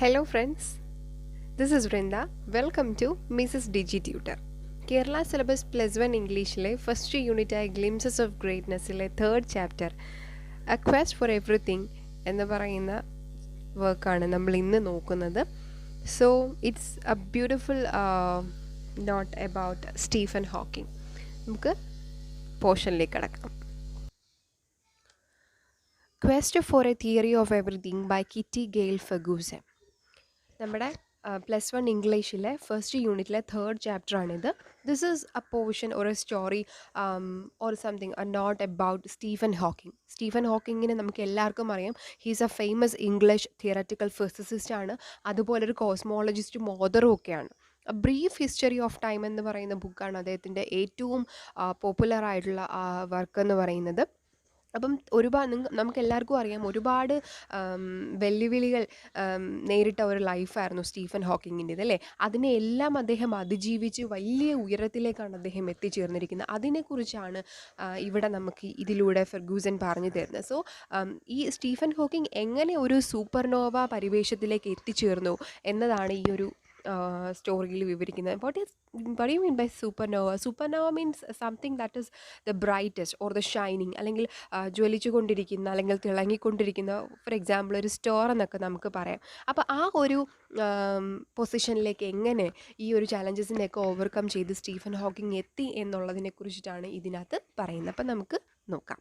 Hello friends, this is Vrinda. Welcome to Mrs.Digitutor. Kerala syllabus +1 Englishലെ first യൂണിറ്റായ glimpses of ഗ്രേറ്റ്നെസ്സിലെ third chapter a quest for everything എന്ന് പറയുന്ന വർക്കാണ് നമ്മൾ ഇന്ന് നോക്കുന്നത്. So it's a beautiful note about Stephen Hawking. നമുക്ക് പോർഷനിലേക്ക് കടക്കാം. Quest for a Theory of Everything by Kitty Gail Ferguson. നമ്മുടെ +1 ഇംഗ്ലീഷിലെ ഫസ്റ്റ് യൂണിറ്റിലെ തേർഡ് ചാപ്റ്ററാണിത്. This is a portion or a story or something note about Stephen Hawking. Stephen ഹോക്കിങ്ങിനെ നമുക്ക് എല്ലാവർക്കും അറിയാം. He's a famous English theoretical physicist ആണ്. അതുപോലെ ഒരു കോസ്മോളജിസ്റ്റും ഓതറും ഒക്കെയാണ്. A brief history of time എന്ന് പറയുന്ന ബുക്കാണ് അദ്ദേഹത്തിൻ്റെ ഏറ്റവും പോപ്പുലറായിട്ടുള്ള വർക്ക് എന്ന് പറയുന്നത്. അപ്പം നമുക്ക് എല്ലാവർക്കും അറിയാം, ഒരുപാട് വെല്ലുവിളികൾ നേരിട്ട ഒരു ലൈഫായിരുന്നു സ്റ്റീഫൻ ഹോക്കിങ്ങിൻ്റെത് അല്ലേ. അതിനെല്ലാം അദ്ദേഹം അതിജീവിച്ച് വലിയ ഉയരത്തിലേക്കാണ് അദ്ദേഹം എത്തിച്ചേർന്നിരിക്കുന്നത്. അതിനെക്കുറിച്ചാണ് ഇവിടെ നമുക്ക് ഇതിലൂടെ ഫെർഗൂസൻ പറഞ്ഞു തരുന്നത്. സോ ഈ സ്റ്റീഫൻ ഹോക്കിംഗ് എങ്ങനെ ഒരു സൂപ്പർനോവ പരിവേഷത്തിലേക്ക് എത്തിച്ചേർന്നു എന്നതാണ് ഈ ഒരു സ്റ്റോറിയിൽ വിവരിക്കുന്നത്. what do you mean by supernova? Supernova means something that is the brightest or the shining, അല്ലെങ്കിൽ ജ്വലിച്ചു കൊണ്ടിരിക്കുന്ന അല്ലെങ്കിൽ തിളങ്ങിക്കൊണ്ടിരിക്കുന്ന, ഫോർ എക്സാമ്പിൾ ഒരു സ്റ്റോർ എന്നൊക്കെ നമുക്ക് പറയാം. അപ്പോൾ ആ ഒരു പൊസിഷനിലേക്ക് എങ്ങനെ ഈ ഒരു ചാലഞ്ചസിനെയൊക്കെ ഓവർകം ചെയ്ത് സ്റ്റീഫൻ ഹോക്കിംഗ് എത്തി എന്നുള്ളതിനെ കുറിച്ചിട്ടാണ് ഇതിനകത്ത് പറയുന്നത്. അപ്പം നമുക്ക് നോക്കാം.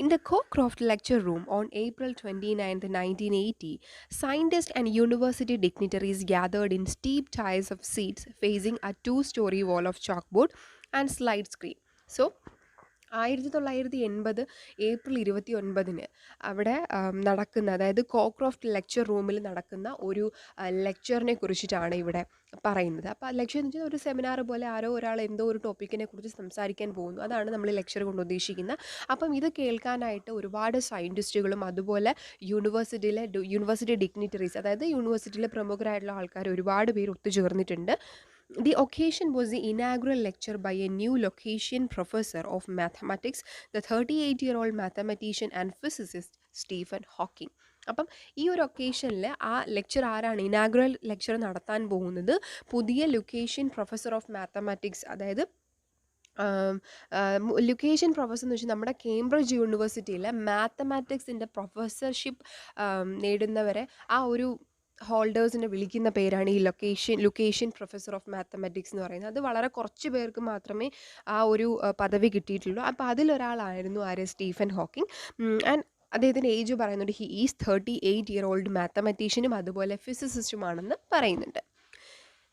In the Cockcroft lecture room on April 29, 1980, scientists and university dignitaries gathered in steep tiers of seats facing a two-story wall of chalkboard and slide screen. So, 1980 April 29 അവിടെ നടക്കുന്ന, അതായത് കോക്രോഫ്റ്റ് ലെക്ചർ റൂമിൽ നടക്കുന്ന ഒരു ലെക്ചറിനെ കുറിച്ചിട്ടാണ് ഇവിടെ പറയുന്നത്. അപ്പോൾ ആ ലെക്ചർ എന്ന് വെച്ചാൽ ഒരു സെമിനാർ പോലെ ആരോ ഒരാൾ എന്തോ ഒരു ടോപ്പിക്കിനെ കുറിച്ച് സംസാരിക്കാൻ പോകുന്നു. അതാണ് നമ്മൾ ലെക്ചർ കൊണ്ട് ഉദ്ദേശിക്കുന്നത്. അപ്പം ഇത് കേൾക്കാനായിട്ട് ഒരുപാട് സയൻറ്റിസ്റ്റുകളും അതുപോലെ യൂണിവേഴ്സിറ്റി ഡിഗ്നിറ്ററീസ്, അതായത് യൂണിവേഴ്സിറ്റിയിലെ പ്രമുഖരായിട്ടുള്ള ആൾക്കാർ ഒരുപാട് പേര് ഒത്തുചേർന്നിട്ടുണ്ട്. The occasion was the inaugural lecture by a new Locasian professor of mathematics, the 38-year-old mathematician and physicist Stephen Hawking. അപ്പം ഈ ഒരു ഒക്കേഷനിൽ ആ ലെക്ചർ ആരാണ് ഇനാഗുറൽ ലെക്ചർ നടത്താൻ പോകുന്നത്? പുതിയ ലൊക്കേഷ്യൻ പ്രൊഫസർ ഓഫ് മാത്തമാറ്റിക്സ്, അതായത് ലൊക്കേഷൻ പ്രൊഫസർ എന്ന് വെച്ചാൽ നമ്മുടെ കേംബ്രിഡ്ജ് യൂണിവേഴ്സിറ്റിയിലെ മാത്തമാറ്റിക്സിൻ്റെ പ്രൊഫസർഷിപ്പ് നേടുന്നവരെ ആ ഒരു ഹോൾഡേഴ്സിനെ വിളിക്കുന്ന പേരാണ് ഈ ലൊക്കേഷൻ പ്രൊഫസർ ഓഫ് മാത്തമാറ്റിക്സ് എന്ന് പറയുന്നത്. അത് വളരെ കുറച്ച് പേർക്ക് മാത്രമേ ആ ഒരു പദവി കിട്ടിയിട്ടുള്ളൂ. അപ്പോൾ അതിലൊരാളായിരുന്നു ആര്? Stephen Hawking. ആൻഡ് അദ്ദേഹത്തിൻ്റെ ഏജ് പറയുന്നുണ്ട്. ഹി ഈസ് 38-year-old മാത്തമാറ്റീഷ്യനും അതുപോലെ ഫിസിസിസ്റ്റുമാണെന്ന് പറയുന്നുണ്ട്.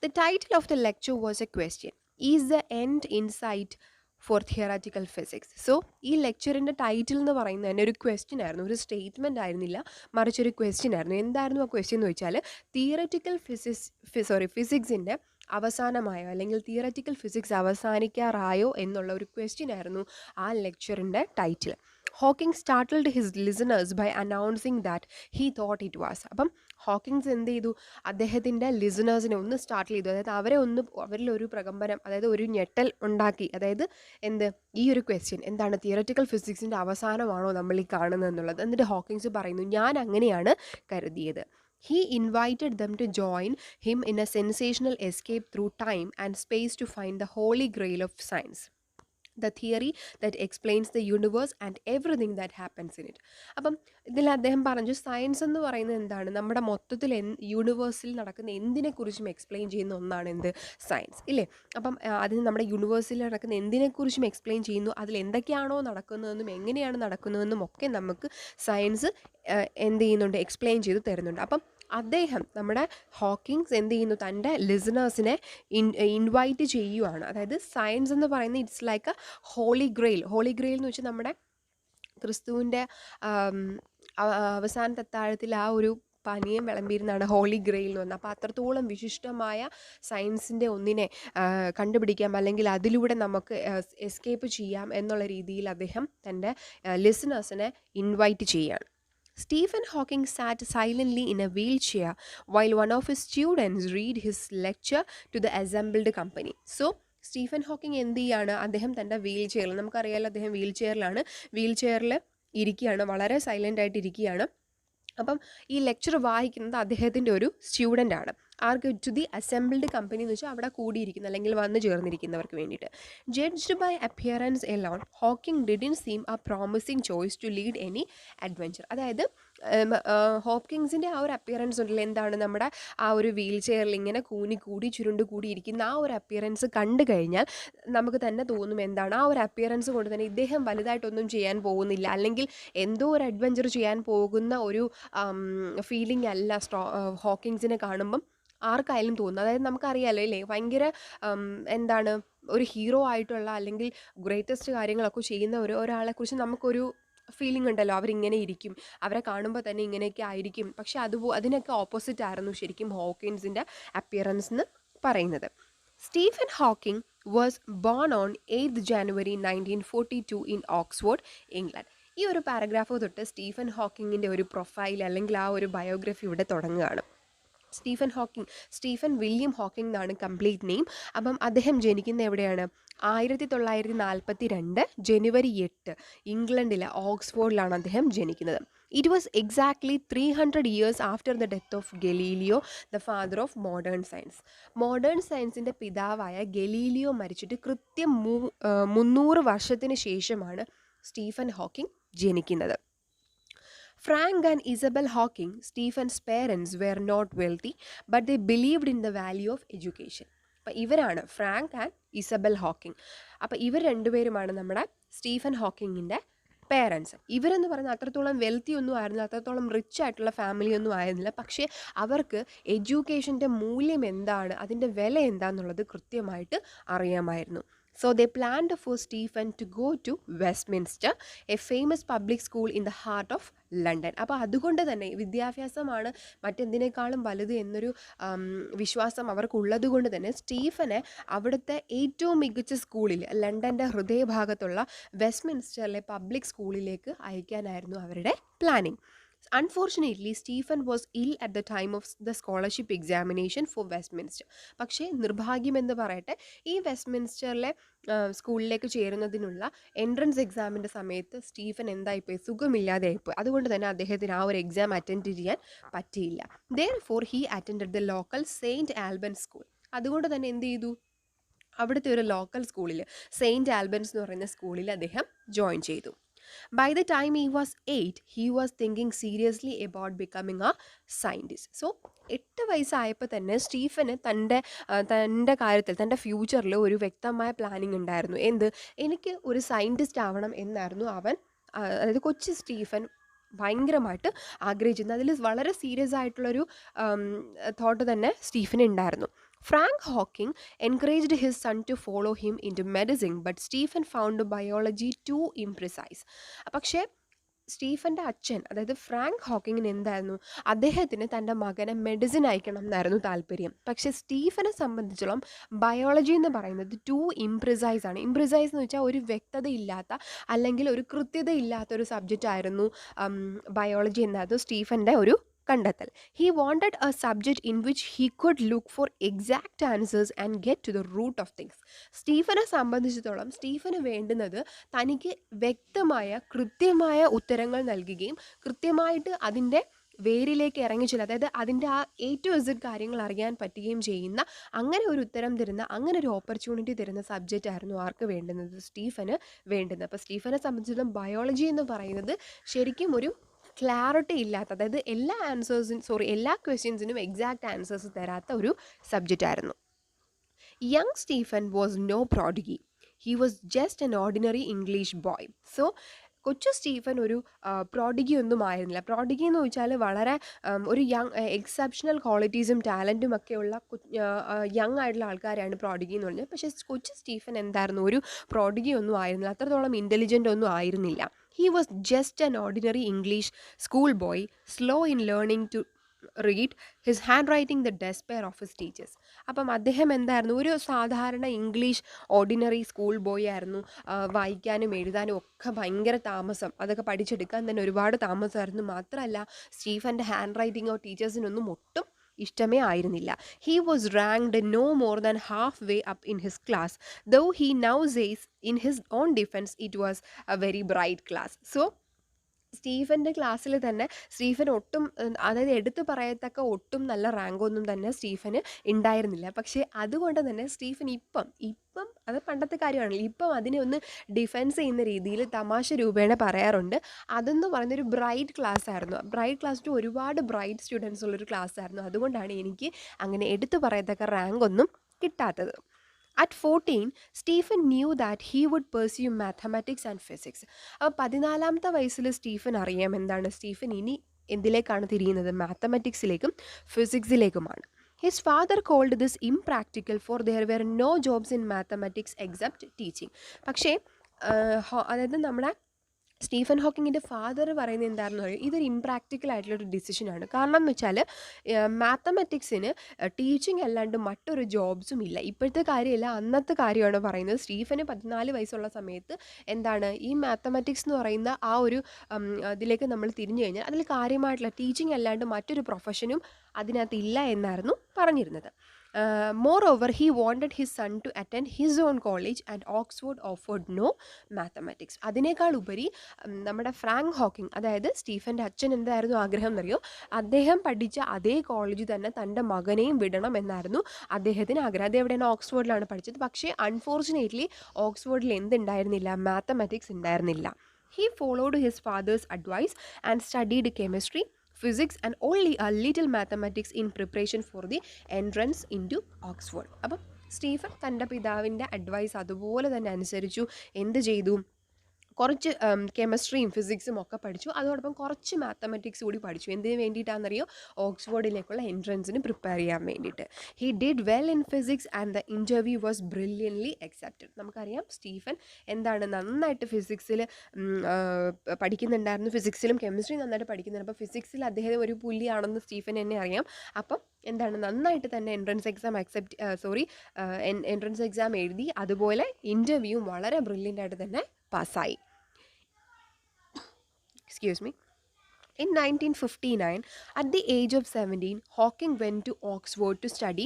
The title of the lecture was a question, is the end in sight for theoretical physics. So ഈ ലെക്ചറിൻ്റെ ടൈറ്റിൽ എന്ന് പറയുന്നത് തന്നെ ഒരു ക്വസ്റ്റ്യൻ ആയിരുന്നു, ഒരു സ്റ്റേറ്റ്മെൻ്റ് ആയിരുന്നില്ല, മറിച്ചൊരു ക്വസ്റ്റ്യൻ ആയിരുന്നു. എന്തായിരുന്നു ആ ക്വസ്റ്റ്യൻ എന്ന് വെച്ചാൽ, തിയററ്റിക്കൽ ഫിസിക്സിൻ്റെ അവസാനമായോ അല്ലെങ്കിൽ തിയററ്റിക്കൽ ഫിസിക്സ് അവസാനിക്കാറായോ എന്നുള്ള ഒരു ക്വസ്റ്റ്യൻ ആയിരുന്നു ആ ലെക്ചറിൻ്റെ title. Hawking startled his listeners by announcing that he thought it was. അപ്പം ഹോക്കിങ്സ് എന്ത് ചെയ്തു? അദ്ദേഹത്തിൻ്റെ ലിസണേഴ്സിനെ ഒന്ന് സ്റ്റാർട്ടിൽ ചെയ്തു, അതായത് അവരിലൊരു പ്രകമ്പനം, അതായത് ഒരു ഞെട്ടൽ ഉണ്ടാക്കി. അതായത് ഈ ഒരു ക്വസ്റ്റ്യൻ എന്താണ്, തിയററ്റിക്കൽ ഫിസിക്സിൻ്റെ അവസാനമാണോ നമ്മൾ ഈ കാണുന്നത് എന്നുള്ളത്. എന്നിട്ട് ഹോക്കിങ്സ് പറയുന്നു, ഞാൻ അങ്ങനെയാണ് കരുതിയത്. He invited them to join him in a sensational escape through time and space to find the holy grail of science, the theory that explains the universe and everything that happens in it. അപ്പം ഇതിൽ അദ്ദേഹം പറഞ്ഞു, science എന്ന് പറയുന്നത് എന്താണ്? നമ്മുടെ മൊത്തത്തിൽ യൂണിവേഴ്സിൽ നടക്കുന്ന എന്തിനെക്കുറിച്ചും എക്സ്പ്ലെയിൻ ചെയ്യുന്ന ഒന്നാണ് എന്ത്? സയൻസ് ഇല്ലേ. അപ്പം അതിന് നമ്മുടെ യൂണിവേഴ്സിൽ നടക്കുന്ന എന്തിനെക്കുറിച്ചും എക്സ്പ്ലെയിൻ ചെയ്യുന്നു. അതിൽ എന്തൊക്കെയാണോ നടക്കുന്നതെന്നും എങ്ങനെയാണ് നടക്കുന്നതെന്നും ഒക്കെ നമുക്ക് സയൻസ് എന്ത് ചെയ്യുന്നുണ്ട്? എക്സ്പ്ലെയിൻ ചെയ്ത് തരുന്നുണ്ട്. അപ്പം അദ്ദേഹം, നമ്മുടെ ഹോക്കിങ്സ് എന്ത് ചെയ്യുന്നു? തൻ്റെ ലിസണേഴ്സിനെ ഇൻവൈറ്റ് ചെയ്യുവാണ്. അതായത് സയൻസ് എന്ന് പറയുന്നത് it's like a holy grail. Holy grail എന്ന് വെച്ചാൽ നമ്മുടെ ക്രിസ്തുവിൻ്റെ അവസാനത്തെ അത്താഴത്തിൽ ആ ഒരു പാനീയം വിളമ്പിയിരുന്നാണ് ഹോളി ഗ്രെയിൽ എന്ന് പറഞ്ഞത്. അപ്പോൾ അത്രത്തോളം വിശിഷ്ടമായ സയൻസിൻ്റെ ഒന്നിനെ കണ്ടുപിടിക്കാം, അല്ലെങ്കിൽ അതിലൂടെ നമുക്ക് എസ്കേപ്പ് ചെയ്യാം എന്നുള്ള രീതിയിൽ അദ്ദേഹം തൻ്റെ ലിസണേഴ്സിനെ ഇൻവൈറ്റ് ചെയ്യുകയാണ്. Stephen Hawking sat silently in a wheelchair while one of his students read his lecture to the assembled company. So, Stephen Hawking എന്ത് ചെയ്യാണ്? അദ്ദേഹം തൻ്റെ വീൽചെയറിൽ, നമുക്കറിയാമല്ലോ അദ്ദേഹം വീൽചെയറിൽ ഇരിക്കുകയാണ്, വളരെ സൈലൻ്റ് ആയിട്ട് ഇരിക്കുകയാണ്. അപ്പം ഈ ലെക്ചർ വായിക്കുന്നത് അദ്ദേഹത്തിൻ്റെ ഒരു സ്റ്റുഡൻ്റ് ആണ്. ആർക്ക്? ടു ദി അസംബിൾഡ് കമ്പനി എന്ന് വെച്ചാൽ അവിടെ കൂടിയിരിക്കുന്ന അല്ലെങ്കിൽ വന്നു ചേർന്നിരിക്കുന്നവർക്ക് വേണ്ടിയിട്ട്. Judged by appearance alone, Hawking didn't seem a promising choice to lead any adventure. അതായത് ഹോക്കിങ്സിൻ്റെ ആ ഒരു അപ്പിയറൻസ് ഉണ്ടല്ലോ, എന്താണ് നമ്മുടെ ആ ഒരു വീൽ ചെയറിൽ ഇങ്ങനെ കൂടി ചുരുണ്ട് കൂടിയിരിക്കുന്ന ആ ഒരു അപ്പിയറൻസ് കണ്ടു കഴിഞ്ഞാൽ നമുക്ക് തന്നെ തോന്നും എന്താണ്, ആ ഒരു അപ്പിയറൻസ് കൊണ്ട് തന്നെ ഇദ്ദേഹം വലുതായിട്ടൊന്നും ചെയ്യാൻ പോകുന്നില്ല, അല്ലെങ്കിൽ എന്തോ ഒരു അഡ്വഞ്ചർ ചെയ്യാൻ പോകുന്ന ഒരു ഫീലിംഗ് അല്ല ഹോക്കിങ്സിനെ കാണുമ്പം ആർക്കായാലും തോന്നുന്നു. അതായത് നമുക്കറിയാലോ അല്ലേ, ഭയങ്കര എന്താണ് ഒരു ഹീറോ ആയിട്ടുള്ള അല്ലെങ്കിൽ ഗ്രേറ്റസ്റ്റ് കാര്യങ്ങളൊക്കെ ചെയ്യുന്ന ഒരാളെക്കുറിച്ച് നമുക്കൊരു ഫീലിംഗ് ഉണ്ടല്ലോ, അവരിങ്ങനെ ഇരിക്കും, അവരെ കാണുമ്പോൾ തന്നെ ഇങ്ങനെയൊക്കെ ആയിരിക്കും. പക്ഷെ അതിനൊക്കെ ഓപ്പോസിറ്റ് ആയിരുന്നു ശരിക്കും ഹോക്കിൻസിൻ്റെ അപ്പിയറൻസ് എന്ന് പറയുന്നത്. Stephen Hawking was born on 8th January 1942 in Oxford, England. ഈ ഒരു പാരഗ്രാഫ് തൊട്ട് സ്റ്റീഫൻ ഹോക്കിങ്ങിൻ്റെ ഒരു പ്രൊഫൈൽ അല്ലെങ്കിൽ ആ ഒരു ബയോഗ്രഫി ഇവിടെ തുടങ്ങുകയാണ്. സ്റ്റീഫൻ വില്യം ഹോക്കിംഗ് എന്നാണ് കംപ്ലീറ്റ് നെയിം. അപ്പം അദ്ദേഹം ജനിക്കുന്ന എവിടെയാണ്? 1942 ജനുവരി 8 ഇംഗ്ലണ്ടിലെ ഓക്സ്ഫോർഡിലാണ് അദ്ദേഹം ജനിക്കുന്നത്. It was exactly 300 years after the death of Galileo, the father of modern science. Modern സയൻസിൻ്റെ പിതാവായ ഗലീലിയോ മരിച്ചിട്ട് കൃത്യം 300 വർഷത്തിന് ശേഷമാണ് സ്റ്റീഫൻ ഹോക്കിംഗ് ജനിക്കുന്നത്. Frank and Isabel Hawking, Stephen's parents, were not wealthy, but they believed in the value of education. അപ്പം ഇവരാണ് Frank and Isabel Hawking. അപ്പോൾ ഇവർ രണ്ടുപേരുമാണ് നമ്മുടെ സ്റ്റീഫൻ ഹോക്കിങ്ങിൻ്റെ പേരൻസ്. ഇവരെന്ന് പറയുന്നത് അത്രത്തോളം വെൽത്തി ഒന്നും ആയിരുന്നില്ല, അത്രത്തോളം റിച്ച് ആയിട്ടുള്ള ഫാമിലി ഒന്നും ആയിരുന്നില്ല. പക്ഷേ അവർക്ക് എഡ്യൂക്കേഷൻ്റെ മൂല്യം എന്താണ്, അതിൻ്റെ വില എന്താണെന്നുള്ളത് കൃത്യമായിട്ട് അറിയാമായിരുന്നു. So they planned for Stephen to go to Westminster, a famous public school in the heart of London. അപ്പോൾ അതുകൊണ്ട് തന്നെ വിദ്യാഭ്യാസമാണ് മറ്റെന്തിനേക്കാളും വലുത് എന്നൊരു വിശ്വാസം അവർക്കുള്ളത് കൊണ്ട് തന്നെ സ്റ്റീഫനെ അവിടുത്തെ ഏറ്റവും മികച്ച സ്കൂളിൽ, ലണ്ടൻ്റെ ഹൃദയഭാഗത്തുള്ള വെസ്റ്റ്മിൻസ്റ്ററിലെ പബ്ലിക് സ്കൂളിലേക്ക് അയക്കാനായിരുന്നു അവരുടെ planning. Unfortunately, Stephen was ill at the time of the scholarship examination for Westminster. പക്ഷേ നിർഭാഗ്യമെന്ന് പറയട്ടെ, ഈ വെസ്റ്റ്മിൻസ്റ്ററിലെ സ്കൂളിലേക്ക് ചേരുന്നതിനുള്ള എൻട്രൻസ് എക്സാമിൻ്റെ സമയത്ത് സ്റ്റീഫൻ എന്തായിപ്പോയി? സുഖമില്ലാതെ ആയിപ്പോയി. അതുകൊണ്ട് തന്നെ അദ്ദേഹത്തിന് ആ ഒരു എക്സാം അറ്റൻഡ് ചെയ്യാൻ പറ്റിയില്ല. Therefore, he attended the local saint Albans school. അതുകൊണ്ട് തന്നെ എന്ത് ചെയ്തു? അവിടുത്തെ ഒരു ലോക്കൽ സ്കൂളിൽ, സെയിൻറ്റ് ആൽബൻസ് എന്ന് പറയുന്ന സ്കൂളിൽ അദ്ദേഹം ജോയിൻ ചെയ്തു. By the time he was 8, he was thinking seriously about becoming a scientist. So 8 വയസ്സായപ്പോൾ തന്നെ സ്റ്റീഫന് തൻ്റെ കാര്യത്തിൽ, തൻ്റെ ഫ്യൂച്ചറിൽ ഒരു വ്യക്തമായ പ്ലാനിങ് ഉണ്ടായിരുന്നു. എന്ത്? എനിക്ക് ഒരു സയൻറ്റിസ്റ്റ് ആവണം എന്നായിരുന്നു അവൻ, അതായത് കൊച്ചു സ്റ്റീഫൻ ഭയങ്കരമായിട്ട് ആഗ്രഹിച്ചിരുന്നു. അതിൽ വളരെ സീരിയസ് ആയിട്ടുള്ളൊരു തോട്ട് തന്നെ സ്റ്റീഫന് ഉണ്ടായിരുന്നു. Frank Hawking encouraged his son to follow him into medicine, but Stephen found biology too imprecise. പക്ഷേ സ്റ്റീഫൻ്റെ അച്ഛൻ, അതായത് ഫ്രാങ്ക് ഹോക്കിങ്ങിന് എന്തായിരുന്നു? അദ്ദേഹത്തിന് തൻ്റെ മകനെ മെഡിസിൻ അയക്കണം എന്നായിരുന്നു താല്പര്യം. പക്ഷേ സ്റ്റീഫനെ സംബന്ധിച്ചോളം ബയോളജി എന്ന് പറയുന്നത് ടു ഇംപ്രിസൈസ് ആണ്. ഇംപ്രിസൈസ് എന്ന് വെച്ചാൽ ഒരു വ്യക്തതയില്ലാത്ത അല്ലെങ്കിൽ ഒരു കൃത്യതയില്ലാത്ത ഒരു സബ്ജക്റ്റ് ആയിരുന്നു ബയോളജി എന്നായിരുന്നു സ്റ്റീഫൻ്റെ ഒരു കണ്ടെത്തൽ. He wanted a subject in which he could look for exact answers and get to the root of things. സ്റ്റീഫനെ സംബന്ധിച്ചിടത്തോളം സ്റ്റീഫന് വേണ്ടുന്നത് തനിക്ക് വ്യക്തമായ കൃത്യമായ ഉത്തരങ്ങൾ നൽകുകയും കൃത്യമായിട്ട് അതിൻ്റെ വേരിലേക്ക് ഇറങ്ങിച്ചില്ല, അതായത് അതിൻ്റെ ആ A to Z കാര്യങ്ങൾ അറിയാൻ പറ്റുകയും ചെയ്യുന്ന അങ്ങനെ ഒരു ഉത്തരം തരുന്ന, അങ്ങനെ ഒരു ഓപ്പർച്യൂണിറ്റി തരുന്ന സബ്ജക്റ്റ് ആയിരുന്നു ആർക്ക് വേണ്ടുന്നത്? സ്റ്റീഫന് വേണ്ടുന്നത്. അപ്പോൾ സ്റ്റീഫനെ സംബന്ധിച്ചിടത്തോളം ബയോളജി എന്ന് പറയുന്നത് ശരിക്കും ഒരു ക്ലാരിറ്റി ഇല്ലാത്ത, അതായത് എല്ലാ ക്വസ്റ്റ്യൻസിനും എക്സാക്റ്റ് ആൻസേഴ്സ് തരാത്ത ഒരു സബ്ജക്റ്റ് ആയിരുന്നു. Young Stephen was no prodigy, he was just an ordinary English boy. So കൊച്ചു സ്റ്റീഫൻ ഒരു പ്രോഡിഗി ഒന്നും ആയിരുന്നില്ല. പ്രോഡിഗി എന്ന് വെച്ചാൽ വളരെ ഒരു എക്സെപ്ഷണൽ ക്വാളിറ്റീസും ടാലൻറ്റും ഒക്കെയുള്ള യങ് ആയിട്ടുള്ള ആൾക്കാരാണ് പ്രോഡിഗി എന്ന് പറഞ്ഞത്. പക്ഷേ കൊച്ചു സ്റ്റീഫൻ എന്തായിരുന്നു? ഒരു പ്രോഡിഗി ഒന്നും ആയിരുന്നില്ല, അത്രത്തോളം ഇൻ്റലിജൻ്റ് ഒന്നും ആയിരുന്നില്ല. He was just an ordinary English schoolboy, slow in learning to read, his handwriting the despair of his teachers. അപ്പം അദ്ദേഹം എന്തായിരുന്നു? ഒരു സാധാരണ ഇംഗ്ലീഷ് ഓർഡിനറി സ്കൂൾ ബോയ് ആയിരുന്നു. വായിക്കാനും എഴുതാനും ഒക്കെ ഭയങ്കര താമസം, അതൊക്കെ പഠിച്ചെടുക്കാൻ തന്നെ ഒരുപാട് താമസമായിരുന്നു. മാത്രമല്ല സ്റ്റീഫൻ്റെ ഹാൻഡ് റൈറ്റിങ്ങോ ടീച്ചേഴ്സിനൊന്നും ഒട്ടും ഇഷ്ടമേ ആയിരുന്നില്ല. He was ranked no more than halfway up in his class, though he now says in his own defence it was a very bright class. So സ്റ്റീഫൻ്റെ ക്ലാസ്സിൽ തന്നെ സ്റ്റീഫൻ ഒട്ടും അതായത് എടുത്തു പറയത്തക്ക ഒട്ടും നല്ല റാങ്കൊന്നും തന്നെ സ്റ്റീഫന് ഉണ്ടായിരുന്നില്ല. പക്ഷേ അതുകൊണ്ട് തന്നെ സ്റ്റീഫൻ ഇപ്പം അത് പണ്ടത്തെ കാര്യമാണല്ലോ, ഇപ്പം അതിനെ ഒന്ന് ഡിഫെൻസ് ചെയ്യുന്ന രീതിയിൽ തമാശ രൂപേണ പറയാറുണ്ട്. അതെന്ന് പറയുന്നൊരു ബ്രൈറ്റ് ക്ലാസ് ആയിരുന്നു. ബ്രൈറ്റ് ക്ലാസ്സിൽ ഒരുപാട് ബ്രൈറ്റ് സ്റ്റുഡൻസ് ഉള്ളൊരു ക്ലാസ് ആയിരുന്നു. അതുകൊണ്ടാണ് എനിക്ക് അങ്ങനെ എടുത്തു പറയത്തക്ക റാങ്കൊന്നും കിട്ടാത്തത്. At 14, Stephen knew that he would pursue mathematics and physics. അപ്പോൾ 14-ാമത്തെ വയസ്സിൽ സ്റ്റീഫൻ അറിയാം എന്താണ് സ്റ്റീഫൻ ഇനി എന്തിലേക്കാണ് തിരിയുന്നത്, മാത്തമാറ്റിക്സിലേക്കും ഫിസിക്സിലേക്കുമാണ്. His father called this impractical for there were no jobs in mathematics except teaching. പക്ഷേ അതായത് നമ്മുടെ സ്റ്റീഫൻ ഹോക്കിങ്ങിൻ്റെ ഫാദർ പറയുന്നത് എന്താണെന്ന് പറയും, ഇതൊരു ഇംപ്രാക്ടിക്കൽ ആയിട്ടുള്ളൊരു ഡിസിഷനാണ്. കാരണം എന്ന് വെച്ചാൽ മാത്തമാറ്റിക്സിന് ടീച്ചിങ് അല്ലാണ്ട് മറ്റൊരു ജോബ്സും ഇല്ല. ഇപ്പോഴത്തെ കാര്യമല്ല, അന്നത്തെ കാര്യമാണ് പറയുന്നത്. സ്റ്റീഫന് 14 വയസ്സുള്ള സമയത്ത് എന്താണ് ഈ മാത്തമാറ്റിക്സ് എന്ന് പറയുന്ന ആ ഒരു ഇതിലേക്ക് നമ്മൾ തിരിഞ്ഞു കഴിഞ്ഞാൽ അതിൽ കാര്യമായിട്ടുള്ള ടീച്ചിങ് അല്ലാണ്ട് മറ്റൊരു പ്രൊഫഷനും അതിനകത്ത് ഇല്ല എന്നായിരുന്നു പറഞ്ഞിരുന്നത്. Moreover, he wanted his son to attend his own college and Oxford offered no mathematics. അതിനേക്കാൾ ഉപരി നമ്മുടെ ഫ്രാങ്ക് ഹോക്കിംഗ്, അതായത് സ്റ്റീഫൻ്റെ അച്ഛൻ എന്തായിരുന്നു ആഗ്രഹം എന്നറിയോ, അദ്ദേഹം പഠിച്ച അതേ കോളേജിൽ തന്നെ തൻ്റെ മകനെയും വിടണം എന്നായിരുന്നു അദ്ദേഹത്തിന് ആഗ്രഹം. അതെവിടെയാണ്, ഓക്സ്ഫോർഡിലാണ് പഠിച്ചത്. പക്ഷേ അൺഫോർച്ചുനേറ്റ്ലി ഓക്സ്ഫോർഡിൽ എന്തുണ്ടായിരുന്നില്ല, മാത്തമാറ്റിക്സ് ഉണ്ടായിരുന്നില്ല. He followed his father's advice and studied chemistry, physics and only a little mathematics in preparation for the entrance into Oxford. അപ്പം സ്റ്റീഫൻ തൻ്റെ പിതാവിൻ്റെ അഡ്വൈസ് അതുപോലെ തന്നെ അനുസരിച്ചു. എന്ത് ചെയ്തു, കുറച്ച് കെമിസ്ട്രിയും ഫിസിക്സും ഒക്കെ പഠിച്ചു. അതോടൊപ്പം കുറച്ച് മാത്തമാറ്റിക്സ് കൂടി പഠിച്ചു. എന്തിനു വേണ്ടിയിട്ടാണെന്നറിയോ, ഓക്സ്ഫോർഡിലേക്കുള്ള എൻട്രൻസിന് പ്രിപ്പയർ ചെയ്യാൻ വേണ്ടിയിട്ട്. He did well in physics and the interview was brilliantly accepted. നമുക്കറിയാം സ്റ്റീഫൻ എന്താണ് നന്നായിട്ട് ഫിസിക്സിൽ പഠിക്കുന്നുണ്ടായിരുന്നു, ഫിസിക്സിലും കെമിസ്ട്രി നന്നായിട്ട് പഠിക്കുന്നുണ്ട്. അപ്പോൾ ഫിസിക്സിൽ അദ്ദേഹം ഒരു പുല്ലിയാണെന്ന് സ്റ്റീഫൻ എന്നെ അറിയാം. അപ്പം എന്താണ് നന്നായിട്ട് തന്നെ എൻട്രൻസ് എക്സാം എഴുതി. അതുപോലെ ഇൻ്റർവ്യൂ വളരെ ബ്രില്യൻ്റ് ആയിട്ട് തന്നെ പാസ്സായി. Excuse me. In 1959, at the age of 17, Hawking went to Oxford to study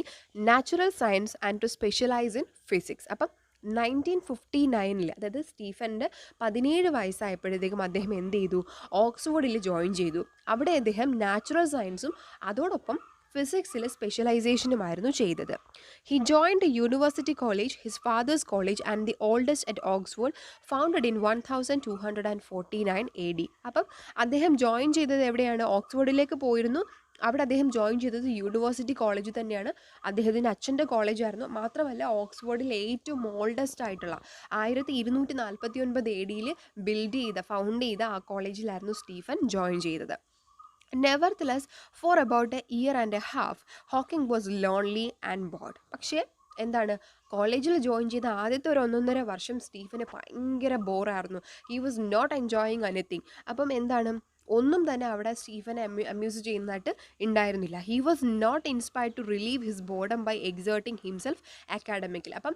natural science and to specialize in physics. അപ്പം 1959, അതായത് സ്റ്റീഫൻ്റെ 17 വയസ്സായപ്പോഴത്തേക്കും അദ്ദേഹം എന്ത് ചെയ്തു, ഓക്സ്ഫോർഡിൽ ജോയിൻ ചെയ്തു. അവിടെ അദ്ദേഹം നാച്ചുറൽ സയൻസും അതോടൊപ്പം ഫിസിക്സിൽ സ്പെഷ്യലൈസേഷനുമായിരുന്നു ചെയ്തത്. He joined university college, his fathers college and the oldest at Oxford, founded in 1249 AD. അപ്പം അദ്ദേഹം ജോയിൻ ചെയ്തത് എവിടെയാണ്, ഓക്സ്ഫോർഡിലേക്ക് പോയിരുന്നു. അവിടെ അദ്ദേഹം ജോയിൻ ചെയ്തത് യൂണിവേഴ്സിറ്റി കോളേജിൽ തന്നെയാണ്. അദ്ദേഹത്തിൻ്റെ അച്ഛൻ്റെ കോളേജായിരുന്നു. മാത്രമല്ല ഓക്സ്ഫോർഡിലെ ഏറ്റവും ഓൾഡസ്റ്റ് ആയിട്ടുള്ള 1249 AD ഫൗണ്ട് ചെയ്ത ആ കോളേജിലായിരുന്നു സ്റ്റീഫൻ ജോയിൻ ചെയ്തത്. Nevertheless, for about a year and a half, Hawking was lonely and bored. പക്ഷേ എന്താണ്, കോളേജിൽ ജോയിൻ ചെയ്ത ആദ്യത്തെ ഒരു 1.5 വർഷം സ്റ്റീഫന് ഭയങ്കര ബോറായിരുന്നു. He was not enjoying anything. അപ്പം എന്താണ്, ഒന്നും തന്നെ അവിടെ സ്റ്റീഫനെ അമ്യൂസ് ചെയ്യുന്നതായിട്ട് ഉണ്ടായിരുന്നില്ല. He was not inspired to relieve his boredom by exerting himself academically. അപ്പം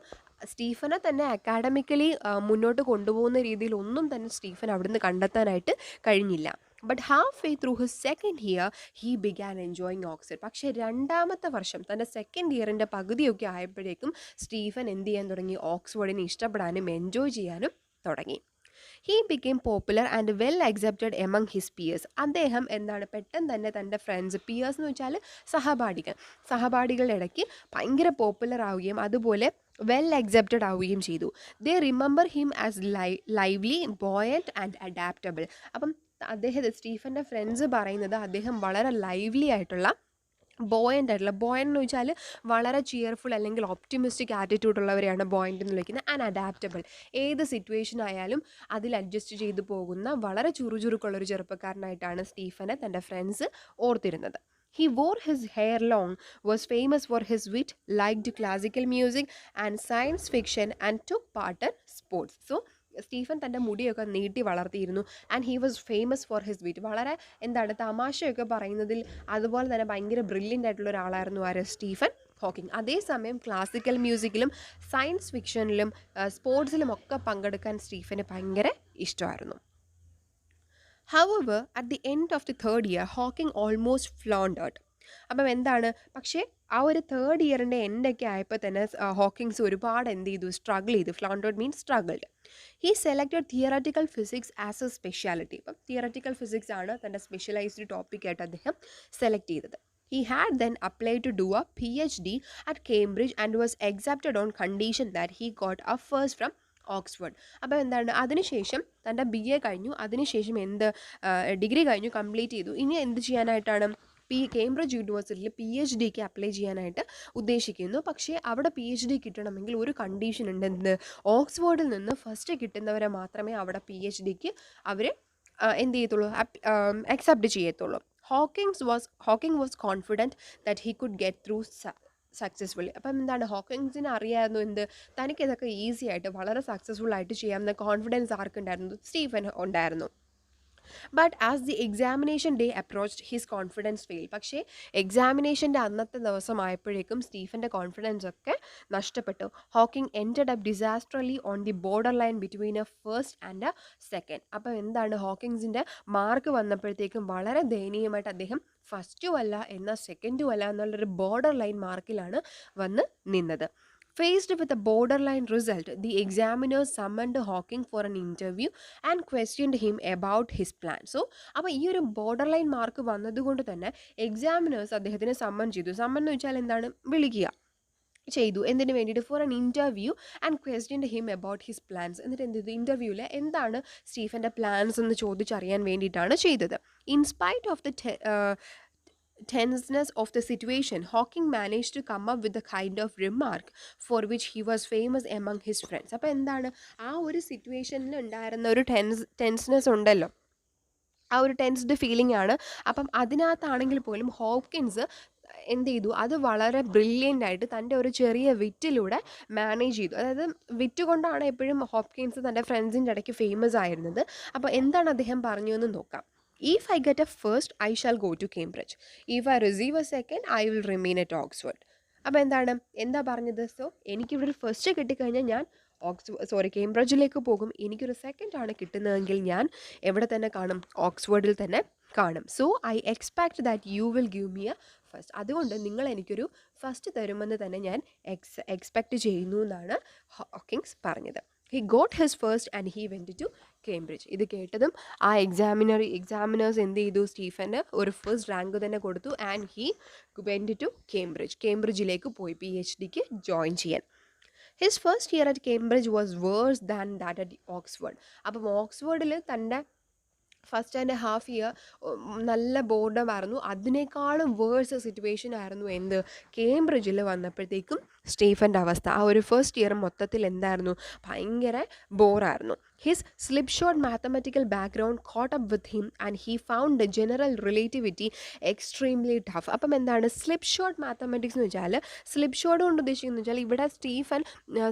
സ്റ്റീഫനെ തന്നെ അക്കാഡമിക്കലി മുന്നോട്ട് കൊണ്ടുപോകുന്ന രീതിയിൽ ഒന്നും തന്നെ സ്റ്റീഫൻ അവിടുന്ന് കണ്ടെത്താനായിട്ട് കഴിഞ്ഞില്ല. But half way through his second year he began enjoying Oxford. പക്ഷേ 2ാമത്തെ വർഷം തൻ്റെ സെക്കൻഡ് ഇയറിൻ്റെ പകുതിയൊക്കെ ആയപ്പോഴേക്കും സ്റ്റീഫൻ എന്ത് ചെയ്യാൻ തുടങ്ങി, ഓക്സ്ഫോർഡിനെ ഇഷ്ടപ്പെടാനും എൻജോയ് ചെയ്യാനും തുടങ്ങി. He became popular and well accepted among his peers. അദ്ദേഹം എന്താണ് പെട്ടെന്ന് തന്നെ തൻ്റെ ഫ്രണ്ട്സ്, പിയേഴ്സ് എന്ന് വെച്ചാൽ സഹപാഠികളുടെ ഇടയ്ക്ക് ഭയങ്കര പോപ്പുലർ ആവുകയും അതുപോലെ വെൽ അക്സെപ്റ്റഡ് ആവുകയും ചെയ്തു. They remember him as lively, buoyant and adaptable. അപ്പം സ്റ്റീഫൻ്റെ ഫ്രണ്ട്സ് പറയുന്നത് അദ്ദേഹം വളരെ ലൈവ്ലി ആയിട്ടുള്ള, ബോയൻ്റ് എന്ന് വെച്ചാൽ വളരെ ചിയർഫുൾ അല്ലെങ്കിൽ ഓപ്റ്റിമിസ്റ്റിക് ആറ്റിറ്റ്യൂഡ് ഉള്ളവരെയാണ് ബോയൻ്റ് എന്ന് വിളിക്കുന്നത്. ആൻഡ് അഡാപ്റ്റബിൾ, ഏത് സിറ്റുവേഷൻ ആയാലും അതിൽ അഡ്ജസ്റ്റ് ചെയ്തു പോകുന്ന വളരെ ചുറുചുറുക്കുള്ളൊരു ചെറുപ്പക്കാരനായിട്ടാണ് സ്റ്റീഫനെ തൻ്റെ friends ഓർത്തിരുന്നത്. He wore his hair long, was famous for his wit, liked classical music and science fiction and took part in sports. So Stephen തൻ്റെ മുടിയൊക്കെ നീട്ടി വളർത്തിയിരുന്നു. And he was famous for his wit, വളരെ എന്താണ് തമാശയൊക്കെ പറയുന്നതിൽ അതുപോലെ തന്നെ ഭയങ്കര ബ്രില്യൻ്റ് ആയിട്ടുള്ള ഒരാളായിരുന്നു ആര്, സ്റ്റീഫൻ ഹോക്കിംഗ്. അതേസമയം ക്ലാസിക്കൽ മ്യൂസിക്കിലും സയൻസ് ഫിക്ഷനിലും സ്പോർട്സിലും ഒക്കെ പങ്കെടുക്കാൻ സ്റ്റീഫന് ഭയങ്കര ഇഷ്ടമായിരുന്നു. However, at the end of the 3rd year, Hawking almost floundered. അപ്പം എന്താണ്, പക്ഷേ ആ ഒരു തേർഡ് ഇയറിൻ്റെ എൻഡൊക്കെ ആയപ്പോൾ തന്നെ ഹോക്കിങ്സ് ഒരുപാട് എന്ത് ചെയ്തു, സ്ട്രഗിൾ ചെയ്തു. Floundered means struggled. He selected theoretical physics as a speciality. ഇപ്പം തിയററ്റിക്കൽ ഫിസിക്സ് ആണ് തൻ്റെ സ്പെഷ്യലൈസ്ഡ് ടോപ്പിക്കായിട്ട് അദ്ദേഹം സെലക്ട് ചെയ്തത്. He had then applied to do a PhD at Cambridge and was accepted on condition that he got a first from Oxford. അപ്പോൾ എന്താണ്, അതിനുശേഷം തൻ്റെ BA കഴിഞ്ഞു, അതിനുശേഷം ഡിഗ്രി കഴിഞ്ഞു, കംപ്ലീറ്റ് ചെയ്തു. ഇനി എന്ത് ചെയ്യാനായിട്ടാണ്, കേംബ്രിഡ്ജ് യൂണിവേഴ്സിറ്റിയിൽ PhDക്ക് അപ്ലൈ ചെയ്യാനായിട്ട് ഉദ്ദേശിക്കുന്നു. പക്ഷേ അവിടെ PhD കിട്ടണമെങ്കിൽ ഒരു കണ്ടീഷൻ ഉണ്ട്. എന്ത്, ഓക്സ്ഫോർഡിൽ നിന്ന് ഫസ്റ്റ് കിട്ടുന്നവരെ മാത്രമേ അവിടെ PhDക്ക് അവർ എന്ത് ചെയ്യത്തുള്ളൂ, അക്സെപ്റ്റ് ചെയ്യത്തുള്ളൂ. Hawking was confident that he could get through successfully. അപ്പം എന്താണ്, ഹോക്കിങ്സിന് അറിയാമായിരുന്നു എന്ത്, തനിക്ക് ഇതൊക്കെ ഈസി ആയിട്ട് വളരെ സക്സസ്ഫുൾ ആയിട്ട് ചെയ്യാമെന്ന കോൺഫിഡൻസ് ആർക്കുണ്ടായിരുന്നു, സ്റ്റീഫൻ ഉണ്ടായിരുന്നു. But as the examination day approached his confidence fail. പക്ഷേ എക്സാമിനേഷൻ്റെ അന്നത്തെ ദിവസമായപ്പോഴേക്കും സ്റ്റീഫൻ്റെ കോൺഫിഡൻസ് ഒക്കെ നഷ്ടപ്പെട്ടു. Hawking ended up disastrously on the border line between a first and a second. അപ്പോൾ എന്താണ്, ഹോക്കിങ്സിൻ്റെ മാർക്ക് വന്നപ്പോഴത്തേക്കും വളരെ ദയനീയമായിട്ട് അദ്ദേഹം ഫസ്റ്റും അല്ല എന്നാൽ സെക്കൻഡും അല്ല എന്നുള്ളൊരു ബോർഡർ ലൈൻ മാർക്കിലാണ് വന്ന് നിന്നത്. Faced with a borderline result, the examiners summoned Hawking for an interview and questioned him about his plan. So, അപ്പോൾ ഈ ഒരു ബോർഡർ ലൈൻ മാർക്ക് വന്നതുകൊണ്ട് തന്നെ എക്സാമിനേഴ്സ് അദ്ദേഹത്തിനെ സമ്മൺ ചെയ്തു. സമ്മൺ എന്ന് വെച്ചാൽ എന്താണ്, വിളിക്കുക ചെയ്തു. എന്തിനു വേണ്ടിയിട്ട്, for an interview and questioned him about his plans. എന്നിട്ട് എന്ത് ചെയ്തു, ഇൻ്റർവ്യൂവിൽ എന്താണ് സ്റ്റീഫൻ്റെ പ്ലാൻസ് എന്ന് ചോദിച്ചറിയാൻ വേണ്ടിയിട്ടാണ് ചെയ്തത്. In spite of the tenseness of the situation, Hawking managed to come up with the kind of remark for which he was famous among his friends. അപ്പോൾ എന്താണ്, ആ ഒരു സിറ്റുവേഷനിൽ ഉണ്ടായിരുന്ന ഒരു ടെൻസ്നെസ് ഉണ്ടല്ലോ, ആ ഒരു ടെൻസ്ഡ് ഫീലിംഗ് ആണ്. അപ്പം അതിനകത്താണെങ്കിൽ പോലും ഹോക്കിൻസ് എന്ത് ചെയ്തു, അത് വളരെ ബ്രില്യൻ്റ് ആയിട്ട് തൻ്റെ ഒരു ചെറിയ വിറ്റിലൂടെ മാനേജ് ചെയ്തു. അതായത് വിറ്റ് കൊണ്ടാണ് എപ്പോഴും ഹോക്കിൻസ് തൻ്റെ ഫ്രണ്ട്സിൻ്റെ ഇടയ്ക്ക് ഫേമസ് ആയിരുന്നത്. അപ്പോൾ എന്താണ് അദ്ദേഹം പറഞ്ഞു എന്ന് നോക്കാം. If I get a first, I shall go to Cambridge. If I receive a second, I will remain at Oxford. അപ്പോൾ എന്താ പറഞ്ഞത്, സോ എനിക്കിവിടെ ഒരു ഫസ്റ്റ് കിട്ടിക്കഴിഞ്ഞാൽ ഞാൻ കേംബ്രിഡ്ജിലേക്ക് പോകും. എനിക്കൊരു സെക്കൻഡ് ആണ് കിട്ടുന്നതെങ്കിൽ ഞാൻ എവിടെ തന്നെ കാണും, ഓക്സ്ഫോർഡിൽ തന്നെ കാണും. So I expect that you will give me a first. അതുകൊണ്ട് നിങ്ങൾ എനിക്കൊരു ഫസ്റ്റ് തരുമെന്ന് തന്നെ ഞാൻ എക്സ്പെക്റ്റ് ചെയ്യുന്നു എന്നാണ് ഹോക്കിങ്സ് പറഞ്ഞത്. He got his first and he went to Cambridge. ഇത് കേട്ടതും ആ എക്സാമിനേഴ്സ് എന്ത് ചെയ്തു, സ്റ്റീഫന് ഒരു ഫസ്റ്റ് റാങ്ക് തന്നെ കൊടുത്തു. ആൻഡ് ഹി വെൻറ്റ് ടു കേംബ്രിഡ്ജിലേക്ക് പോയി PhDക്ക് ജോയിൻ ചെയ്യാൻ. His first year at Cambridge was verse than that at Oxford. അപ്പം ഓക്സ്ഫോർഡിൽ തൻ്റെ ഫസ്റ്റ് ആൻഡ് ഹാഫ് ഇയർ നല്ല ബോർഡമായിരുന്നു. അതിനേക്കാളും വേഴ്സ് സിറ്റുവേഷൻ ആയിരുന്നു എന്ത്, കേംബ്രിഡ്ജിൽ വന്നപ്പോഴത്തേക്കും സ്റ്റീഫൻ്റെ അവസ്ഥ. ആ ഒരു ഫസ്റ്റ് ഇയർ മൊത്തത്തിൽ എന്തായിരുന്നു, ഭയങ്കര ബോറായിരുന്നു. His slipshod mathematical background caught up with him and he found the general relativity extremely tough. അപ്പം എന്താണ് slipshod mathematics എന്ന് വെച്ചാൽ, slipshod കൊണ്ട് ഉദ്ദേശിക്കുന്നത് വെച്ചാൽ ഇവിടെ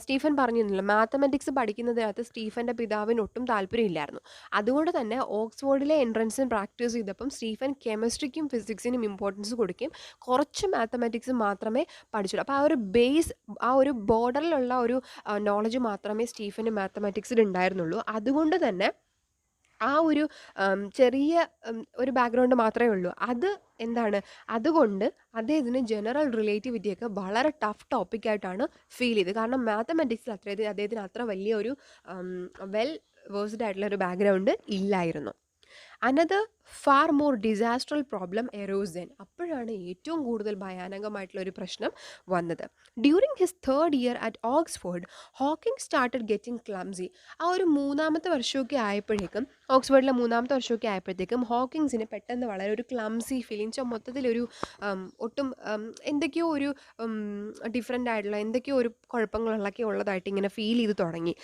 സ്റ്റീഫൻ പറഞ്ഞിരുന്നില്ല, മാത്തമാറ്റിക്സ് പഠിക്കുന്നതിനകത്ത് സ്റ്റീഫൻ്റെ പിതാവിന് ഒട്ടും താല്പര്യമില്ലായിരുന്നു. അതുകൊണ്ട് തന്നെ ഓക്സ്ഫോർഡിലെ എൻട്രൻസിന് പ്രാക്ടീസ് ചെയ്തപ്പം സ്റ്റീഫൻ കെമിസ്ട്രിക്കും ഫിസിക്സിനും ഇമ്പോർട്ടൻസ് കൊടുക്കുകയും കുറച്ച് മാത്തമാറ്റിക്സ് മാത്രമേ പഠിച്ചുള്ളൂ. അപ്പോൾ ആ ഒരു ബേസ്, ആ ഒരു ബോർഡറിലുള്ള ഒരു നോളജ് മാത്രമേ സ്റ്റീഫന് മാത്തമാറ്റിക്സിൽ ഉണ്ടായിരുന്നുള്ളൂ. അതുകൊണ്ട് തന്നെ ആ ഒരു ചെറിയ ഒരു ബാക്ക്ഗ്രൗണ്ട് മാത്രമേ ഉള്ളൂ. അത് എന്താണ്, അതുകൊണ്ട് അദ്ദേഹത്തിന് ജനറൽ റിലേറ്റിവിറ്റിയൊക്കെ വളരെ ടഫ് ടോപ്പിക്കായിട്ടാണ് ഫീൽ ചെയ്തത്. കാരണം മാത്തമാറ്റിക്സിൽ അദ്ദേഹത്തിന് അത്ര വലിയ ഒരു വെൽ വേഴ്സ്ഡ് ആയിട്ടുള്ള ഒരു ബാക്ക്ഗ്രൗണ്ട് ഇല്ലായിരുന്നു. Another far more disastrous problem arose then. അപ്പോഴാണ് ഏറ്റവും കൂടുതൽ ഭയാനകമായിട്ടുള്ള ഒരു പ്രശ്നം വന്നത്. During his third year at Oxford, Hawking started getting clumsy. ആ ഒരു മൂന്നാമത്തെ വർഷമൊക്കെ ആയപ്പോഴേക്കും, ഓക്സ്ഫോർഡിലെ മൂന്നാമത്തെ വർഷമൊക്കെ ആയപ്പോഴത്തേക്കും ഹോക്കിങ്സിന് പെട്ടെന്ന് വളരെ ഒരു ക്ലംസി ഫീലിങ്സ്, മൊത്തത്തിലൊരു ഒട്ടും എന്തൊക്കെയോ ഒരു ഡിഫറെൻ്റ് ആയിട്ടുള്ള എന്തൊക്കെയോ ഒരു കുഴപ്പങ്ങളൊക്കെ ഉള്ളതായിട്ട് ഇങ്ങനെ ഫീൽ ചെയ്ത് തുടങ്ങി.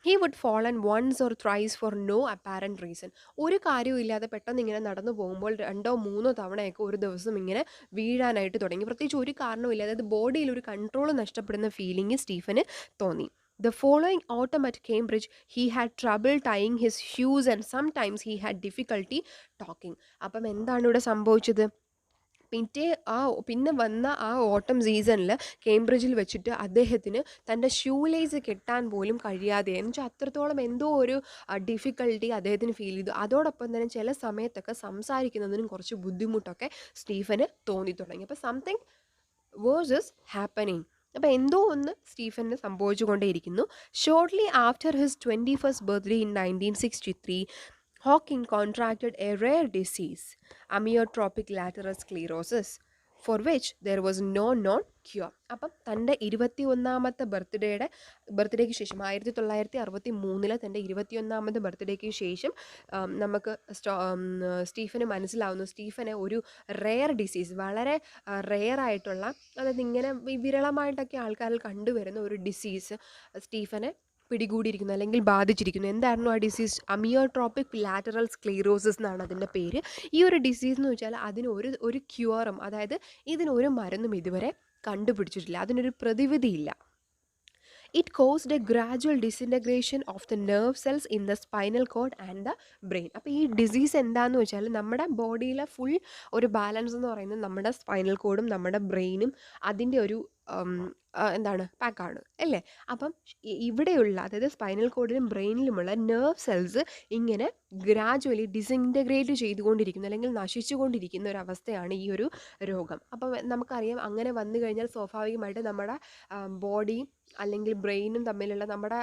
He would fallen once or thrice for no apparent reason. ഒരു കാര്യവും ഇല്ലാതെ പെട്ടെന്ന് ഇങ്ങനെ നടന്നു പോകുമ്പോൾ 2-3 തവണയൊക്കെ ഒരു ദിവസം ഇങ്ങനെ വീഴാനായിട്ട് തുടങ്ങി. പ്രത്യേകിച്ച് ഒരു കാരണവുമില്ല. അതായത് ബോഡിയിൽ ഒരു കൺട്രോൾ നഷ്ടപ്പെടുന്ന ഫീലിംഗ് സ്റ്റീഫന് തോന്നി. The following autumn at Cambridge, he had trouble tying his shoes and sometimes he had difficulty talking. അപ്പം എന്താണ് ഇവിടെ സംഭവിച്ചത്? പിന്നെ വന്ന ആ ഓട്ടം സീസണിൽ കേംബ്രിഡ്ജിൽ വെച്ചിട്ട് അദ്ദേഹത്തിന് തൻ്റെ ഷൂ ലേസ് കെട്ടാൻ പോലും കഴിയാതെ, എന്ന് വെച്ചാൽ അത്രത്തോളം എന്തോ ഒരു ഡിഫിക്കൽട്ടി അദ്ദേഹത്തിന് ഫീൽ ചെയ്തു. അതോടൊപ്പം തന്നെ ചില സമയത്തൊക്കെ സംസാരിക്കുന്നതിനും കുറച്ച് ബുദ്ധിമുട്ടൊക്കെ സ്റ്റീഫന് തോന്നി തുടങ്ങി. അപ്പോൾ സംതിങ് വേഴ്സസ് ഹാപ്പനിങ്. അപ്പോൾ എന്തോ ഒന്ന് സ്റ്റീഫന് സംഭവിച്ചുകൊണ്ടേയിരിക്കുന്നു. Shortly after his 21st birthday in 1963, Hawking contracted a rare disease, amyotrophic lateral sclerosis, for which there was no known cure. അപ്പം തൻ്റെ 21ാമത്തെ ബർത്ത്ഡേക്ക് ശേഷം 1963 തൻ്റെ 21ാമത്തെ ബർത്ത്ഡേക്ക് ശേഷം നമുക്ക് സ്റ്റീഫന് മനസ്സിലാവുന്നു, സ്റ്റീഫന് ഒരു റെയർ ഡിസീസ്, വളരെ റെയർ ആയിട്ടുള്ള, അതായത് ഇങ്ങനെ വിരളമായിട്ടൊക്കെ ആൾക്കാരിൽ കണ്ടുവരുന്ന ഒരു ഡിസീസ് സ്റ്റീഫനെ പിടികൂടിയിരിക്കുന്നു അല്ലെങ്കിൽ ബാധിച്ചിരിക്കുന്നു. എന്തായിരുന്നു ആ ഡിസീസ്? അമിയോട്രോപ്പിക് ലാറ്ററൽ സ്ക്ലീറോസിസ് എന്നാണ് അതിൻ്റെ പേര്. ഈ ഒരു ഡിസീസ് എന്ന് വെച്ചാൽ അതിന് ഒരു ക്യൂറും, അതായത് ഇതിനൊരു മരുന്നും ഇതുവരെ കണ്ടുപിടിച്ചിട്ടില്ല, അതിനൊരു പ്രതിവിധിയില്ല. It caused a gradual disintegration of the nerve cells in the spinal cord and the brain. അപ്പോൾ ഈ ഡിസീസ് എന്താണെന്ന് വെച്ചാൽ നമ്മുടെ ബോഡിയിലെ ഫുൾ ഒരു ബാലൻസ് എന്ന് പറയുന്നത് നമ്മുടെ സ്പൈനൽ കോഡും നമ്മുടെ ബ്രെയിനും അതിൻ്റെ ഒരു പാക്കാണ് അല്ലേ. അപ്പം ഇവിടെയുള്ള, അതായത് സ്പൈനൽ കോഡിലും ബ്രെയിനിലുമുള്ള നെർവ് സെൽസ് ഇങ്ങനെ ഗ്രാജുവലി ഡിസിൻറ്റഗ്രേറ്റ് ചെയ്തുകൊണ്ടിരിക്കുന്ന അല്ലെങ്കിൽ നശിച്ചുകൊണ്ടിരിക്കുന്ന ഒരു അവസ്ഥയാണ് ഈ ഒരു രോഗം. അപ്പം നമുക്കറിയാം, അങ്ങനെ വന്നു കഴിഞ്ഞാൽ സ്വാഭാവികമായിട്ട് നമ്മുടെ ബോഡിയും അല്ലെങ്കിൽ ബ്രെയിനും തമ്മിലുള്ള നമ്മുടെ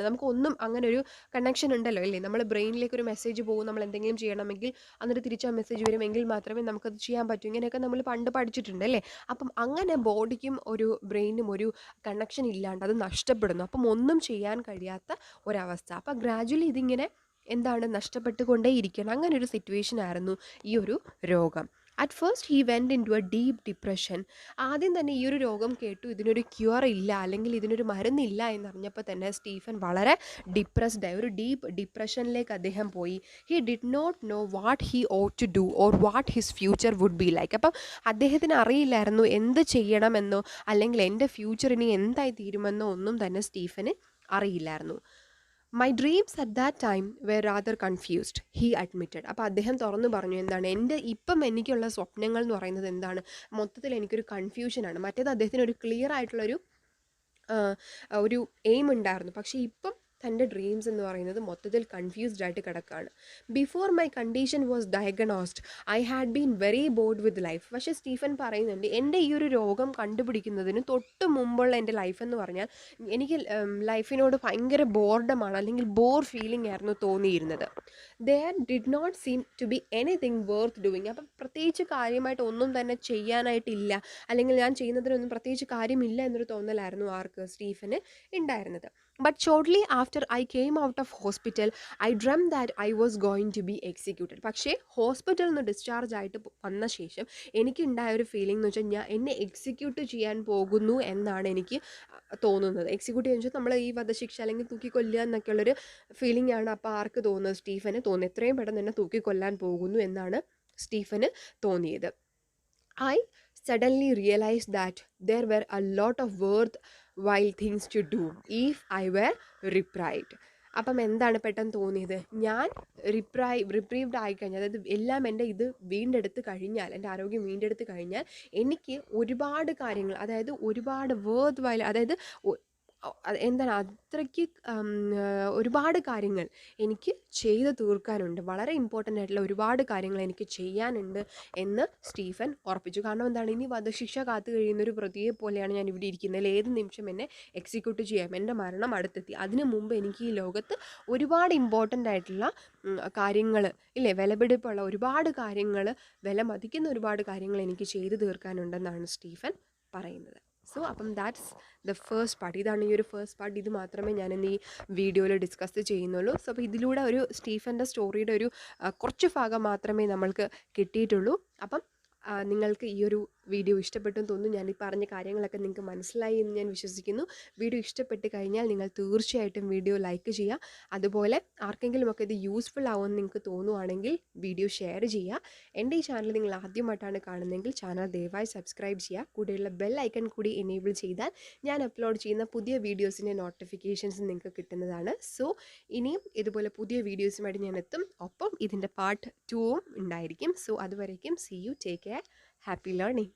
നമുക്കൊന്നും അങ്ങനെ ഒരു കണക്ഷൻ ഉണ്ടല്ലോ അല്ലേ. നമ്മൾ ബ്രെയിനിലേക്ക് ഒരു മെസ്സേജ് പോകും, നമ്മൾ എന്തെങ്കിലും ചെയ്യണമെങ്കിൽ എന്നിട്ട് തിരിച്ച് ആ മെസ്സേജ് വരുമെങ്കിൽ മാത്രമേ നമുക്കത് ചെയ്യാൻ പറ്റൂ. ഇങ്ങനെയൊക്കെ നമ്മൾ പണ്ട് പഠിച്ചിട്ടുണ്ട് അല്ലേ. അപ്പം അങ്ങനെ ബോഡിക്കും ഒരു ബ്രെയിനും ഒരു കണക്ഷൻ ഇല്ലാണ്ട് അത് നഷ്ടപ്പെടുന്നു. അപ്പം ഒന്നും ചെയ്യാൻ കഴിയാത്ത ഒരവസ്ഥ. അപ്പം ഗ്രാജുവലി ഇതിങ്ങനെ നഷ്ടപ്പെട്ടുകൊണ്ടേ ഇരിക്കണം. അങ്ങനെ ഒരു സിറ്റുവേഷൻ ആയിരുന്നു ഈ ഒരു രോഗം. At first he went into a deep depression. ആദ്യം തന്നെ ഈ ഒരു രോഗം കേട്ടു, ഇതിനൊരു ക്യൂർ ഇല്ല അല്ലെങ്കിൽ ഇതിനൊരു മരുന്നില്ല എന്നറിഞ്ഞപ്പോൾ തന്നെ സ്റ്റീഫൻ വളരെ ഡിപ്രസ്ഡായി, ഒരു ഡീപ്പ് ഡിപ്രഷനിലേക്ക് അദ്ദേഹം പോയി. He did not know what he ought to do or what his future would be like. അപ്പം അദ്ദേഹത്തിന് അറിയില്ലായിരുന്നു എന്ത് ചെയ്യണമെന്നോ അല്ലെങ്കിൽ എൻ്റെ ഫ്യൂച്ചർ ഇനി എന്തായി തീരുമെന്നോ ഒന്നും തന്നെ സ്റ്റീഫന് അറിയില്ലായിരുന്നു. My dreams at that time were rather confused, he admitted. അപ്പോൾ അദ്ദേഹം തുറന്നു പറഞ്ഞു, ഇപ്പം എനിക്കുള്ള സ്വപ്നങ്ങൾ എന്ന് പറയുന്നത് എന്താണ്, മൊത്തത്തിൽ എനിക്കൊരു കൺഫ്യൂഷനാണ്. മറ്റേത് അദ്ദേഹത്തിന് ഒരു ക്ലിയർ ആയിട്ടുള്ളൊരു ഒരു എയിം ഉണ്ടായിരുന്നു. പക്ഷേ ഇപ്പം തൻ്റെ ഡ്രീംസ് എന്ന് പറയുന്നത് മൊത്തത്തിൽ കൺഫ്യൂസ്ഡ് ആയിട്ട് കിടക്കുകയാണ്. Before my condition was diagnosed I had been very board with life. പക്ഷേ സ്റ്റീഫൻ പറയുന്നുണ്ട്, എൻ്റെ ഈ ഒരു രോഗം കണ്ടുപിടിക്കുന്നതിന് തൊട്ട് മുമ്പുള്ള എൻ്റെ ലൈഫ് എന്ന് പറഞ്ഞാൽ എനിക്ക് ലൈഫിനോട് ഭയങ്കര ബോർഡമാണ് അല്ലെങ്കിൽ ബോർ ഫീലിംഗ് ആയിരുന്നു തോന്നിയിരുന്നത്. There did not seem to be anything worth doing. അപ്പം പ്രത്യേകിച്ച് കാര്യമായിട്ട് ഒന്നും തന്നെ ചെയ്യാനായിട്ടില്ല, അല്ലെങ്കിൽ ഞാൻ ചെയ്യുന്നതിനൊന്നും പ്രത്യേകിച്ച് കാര്യമില്ല എന്നൊരു തോന്നലായിരുന്നു ആർക്ക്, സ്റ്റീഫന് ഉണ്ടായിരുന്നത്. But shortly after I came out of hospital I dreamt that I was going to be executed. പക്ഷേ ഹോസ്പിറ്റലിൽ നിന്ന് ഡിസ്ചാർജ് ആയിട്ട് വന്ന ശേഷം എനിക്കുണ്ടായ ഒരു ഫീലിംഗ് എന്ന് വെച്ചാൽ എന്നെ എക്സിക്യൂട്ട് ചെയ്യാൻ പോകുന്നു എന്നാണ് എനിക്ക് തോന്നുന്നത്. എക്സിക്യൂട്ട് ചെയ്യാന്ന് വെച്ചാൽ നമ്മൾ ഈ വധശിക്ഷ അല്ലെങ്കിൽ തൂക്കിക്കൊല്ലുക എന്നൊക്കെയുള്ളൊരു ഫീലിംഗ് ആണ് അപ്പോൾ ആർക്ക് തോന്നുന്നത്, സ്റ്റീഫന് തോന്നുന്നത്. എത്രയും പെട്ടെന്ന് എന്നെ തൂക്കിക്കൊല്ലാൻ പോകുന്നു എന്നാണ് സ്റ്റീഫന് തോന്നിയത്. I suddenly realized that there were a lot of worthwhile things to do if I were reprieved. അപ്പം എന്താണ് പെട്ടെന്ന് തോന്നിയത്, ഞാൻ റിപ്രീവ്ഡ് ആയിക്കഴിഞ്ഞാൽ, അതായത് എല്ലാം എൻ്റെ ഇത് വീണ്ടെടുത്ത് കഴിഞ്ഞാൽ, എൻ്റെ ആരോഗ്യം വീണ്ടെടുത്ത് കഴിഞ്ഞാൽ എനിക്ക് ഒരുപാട് കാര്യങ്ങൾ, അതായത് ഒരുപാട് വർത്ത്, അതായത് അത്രയ്ക്ക് ഒരുപാട് കാര്യങ്ങൾ എനിക്ക് ചെയ്ത് തീർക്കാനുണ്ട്, വളരെ ഇമ്പോർട്ടൻ്റ് ആയിട്ടുള്ള ഒരുപാട് കാര്യങ്ങൾ എനിക്ക് ചെയ്യാനുണ്ട് എന്ന് സ്റ്റീഫൻ ഉറപ്പിച്ചു. കാരണം ഇനി വധശിക്ഷ കാത്തു കഴിയുന്ന ഒരു പ്രതിയെ പോലെയാണ് ഞാൻ ഇവിടെ ഇരിക്കുന്നത്. ഏത് നിമിഷം എന്നെ എക്സിക്യൂട്ട് ചെയ്യാം, എൻ്റെ മരണം അടുത്തെത്തി. അതിനു മുമ്പ് എനിക്ക് ഈ ലോകത്ത് ഒരുപാട് ഇമ്പോർട്ടൻ്റ് ആയിട്ടുള്ള കാര്യങ്ങൾ ഇല്ലേ, വിലപിടിപ്പുള്ള ഒരുപാട് കാര്യങ്ങൾ, വില മതിക്കുന്ന ഒരുപാട് കാര്യങ്ങൾ എനിക്ക് ചെയ്തു തീർക്കാനുണ്ടെന്നാണ് സ്റ്റീഫൻ പറയുന്നത്. സോ അപ്പം ദാറ്റ്സ് ദ ഫസ്റ്റ് പാർട്ട്. ഇതാണ് ഈ ഒരു ഫസ്റ്റ് പാർട്ട്. ഇത് മാത്രമേ ഞാൻ ഇന്ന് ഈ വീഡിയോയിൽ ഡിസ്കസ് ചെയ്യുന്നുള്ളൂ. സോ അപ്പോൾ ഇതിലൂടെ ഒരു സ്റ്റീഫൻ്റെ സ്റ്റോറിയുടെ ഒരു കുറച്ച് ഭാഗം മാത്രമേ നമ്മൾക്ക് കിട്ടിയിട്ടുള്ളൂ. അപ്പം നിങ്ങൾക്ക് ഈ ഒരു വീഡിയോ ഇഷ്ടപ്പെട്ടെന്ന് തോന്നുന്നു. ഞാൻ ഈ പറഞ്ഞ കാര്യങ്ങളൊക്കെ നിങ്ങൾക്ക് മനസ്സിലായി എന്ന് ഞാൻ വിശ്വസിക്കുന്നു. വീഡിയോ ഇഷ്ടപ്പെട്ട് കഴിഞ്ഞാൽ നിങ്ങൾ തീർച്ചയായിട്ടും വീഡിയോ ലൈക്ക് ചെയ്യുക. അതുപോലെ ആർക്കെങ്കിലുമൊക്കെ ഇത് യൂസ്ഫുൾ ആവുമെന്ന് നിങ്ങൾക്ക് തോന്നുവാണെങ്കിൽ വീഡിയോ ഷെയർ ചെയ്യുക. എൻ്റെ ഈ ചാനൽ നിങ്ങൾ ആദ്യമായിട്ടാണ് കാണുന്നതെങ്കിൽ ചാനൽ ദയവായി സബ്സ്ക്രൈബ് ചെയ്യുക. കൂടെയുള്ള ബെൽ ഐക്കൺ കൂടി എനേബിൾ ചെയ്താൽ ഞാൻ അപ്ലോഡ് ചെയ്യുന്ന പുതിയ വീഡിയോസിൻ്റെ നോട്ടിഫിക്കേഷൻസ് നിങ്ങൾക്ക് കിട്ടുന്നതാണ്. സോ ഇനിയും ഇതുപോലെ പുതിയ വീഡിയോസുമായിട്ട് ഞാൻ എത്തും. ഒപ്പം ഇതിൻ്റെ പാർട്ട് 2 ഉണ്ടായിരിക്കും. സോ അതുവരേക്കും see you, take care, happy learning.